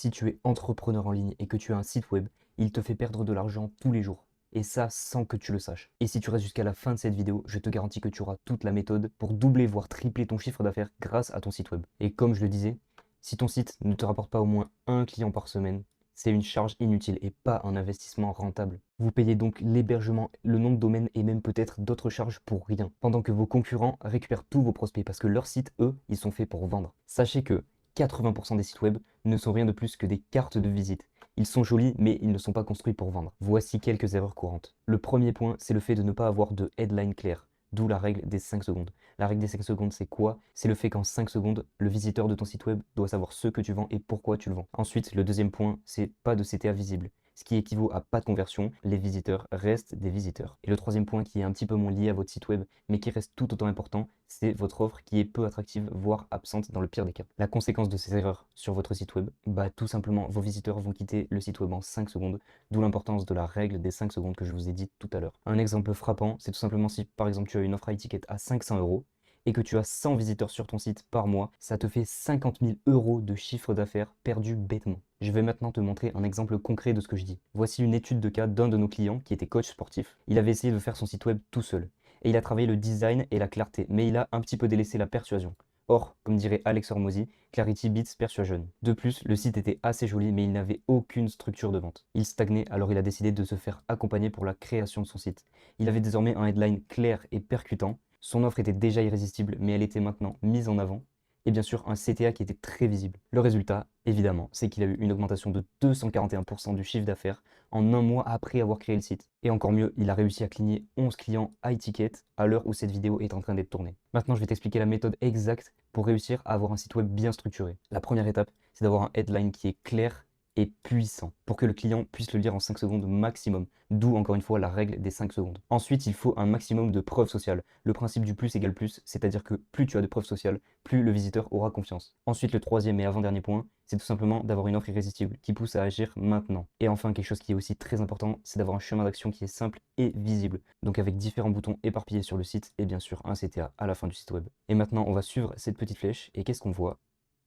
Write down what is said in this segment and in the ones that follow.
Si tu es entrepreneur en ligne et que tu as un site web, il te fait perdre de l'argent tous les jours. Et ça sans que tu le saches. Et si tu restes jusqu'à la fin de cette vidéo, je te garantis que tu auras toute la méthode pour doubler voire tripler ton chiffre d'affaires grâce à ton site web. Et comme je le disais, si ton site ne te rapporte pas au moins un client par semaine, c'est une charge inutile et pas un investissement rentable. Vous payez donc l'hébergement, le nom de domaine et même peut-être d'autres charges pour rien. Pendant que vos concurrents récupèrent tous vos prospects parce que leurs sites, eux, ils sont faits pour vendre. Sachez que 80% des sites web ne sont rien de plus que des cartes de visite. Ils sont jolis, mais ils ne sont pas construits pour vendre. Voici quelques erreurs courantes. Le premier point, c'est le fait de ne pas avoir de headline claire, d'où la règle des 5 secondes. La règle des 5 secondes, c'est quoi? C'est le fait qu'en 5 secondes, le visiteur de ton site web doit savoir ce que tu vends et pourquoi tu le vends. Ensuite, le deuxième point, c'est pas de CTA visible, ce qui équivaut à pas de conversion. Les visiteurs restent des visiteurs. Et le troisième point qui est un petit peu moins lié à votre site web, mais qui reste tout autant important, c'est votre offre qui est peu attractive, voire absente dans le pire des cas. La conséquence de ces erreurs sur votre site web, tout simplement, vos visiteurs vont quitter le site web en 5 secondes, d'où l'importance de la règle des 5 secondes que je vous ai dit tout à l'heure. Un exemple frappant, c'est tout simplement si par exemple tu as une offre high ticket à 500 euros et que tu as 100 visiteurs sur ton site par mois, ça te fait 50 000 euros de chiffre d'affaires perdu bêtement. Je vais maintenant te montrer un exemple concret de ce que je dis. Voici une étude de cas d'un de nos clients qui était coach sportif. Il avait essayé de faire son site web tout seul. Et il a travaillé le design et la clarté, mais il a un petit peu délaissé la persuasion. Or, comme dirait Alex Hormozy, Clarity beats persuasion. De plus, le site était assez joli, mais il n'avait aucune structure de vente. Il stagnait, alors il a décidé de se faire accompagner pour la création de son site. Il avait désormais un headline clair et percutant. Son offre était déjà irrésistible, mais elle était maintenant mise en avant. Et bien sûr, un CTA qui était très visible. Le résultat, évidemment, c'est qu'il a eu une augmentation de 241% du chiffre d'affaires en un mois après avoir créé le site. Et encore mieux, il a réussi à cligner 11 clients high ticket à l'heure où cette vidéo est en train d'être tournée. Maintenant, je vais t'expliquer la méthode exacte pour réussir à avoir un site web bien structuré. La première étape, c'est d'avoir un headline qui est clair et puissant pour que le client puisse le lire en 5 secondes maximum, d'où encore une fois la règle des 5 secondes. Ensuite, il faut un maximum de preuves sociales. Le principe du plus égale plus, c'est-à-dire que plus tu as de preuves sociales, plus le visiteur aura confiance. Ensuite, le troisième et avant-dernier point, c'est tout simplement d'avoir une offre irrésistible qui pousse à agir maintenant. Et enfin, quelque chose qui est aussi très important, c'est d'avoir un chemin d'action qui est simple et visible. Donc avec différents boutons éparpillés sur le site et bien sûr un CTA à la fin du site web. Et maintenant, on va suivre cette petite flèche et qu'est-ce qu'on voit?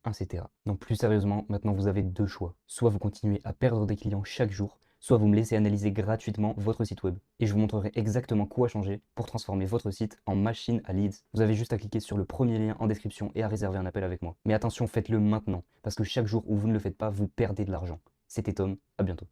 Un CTA. Donc plus sérieusement, maintenant vous avez deux choix. Soit vous continuez à perdre des clients chaque jour, soit vous me laissez analyser gratuitement votre site web. Et je vous montrerai exactement quoi changer pour transformer votre site en machine à leads. Vous avez juste à cliquer sur le premier lien en description et à réserver un appel avec moi. Mais attention, faites-le maintenant, parce que chaque jour où vous ne le faites pas, vous perdez de l'argent. C'était Tom, à bientôt.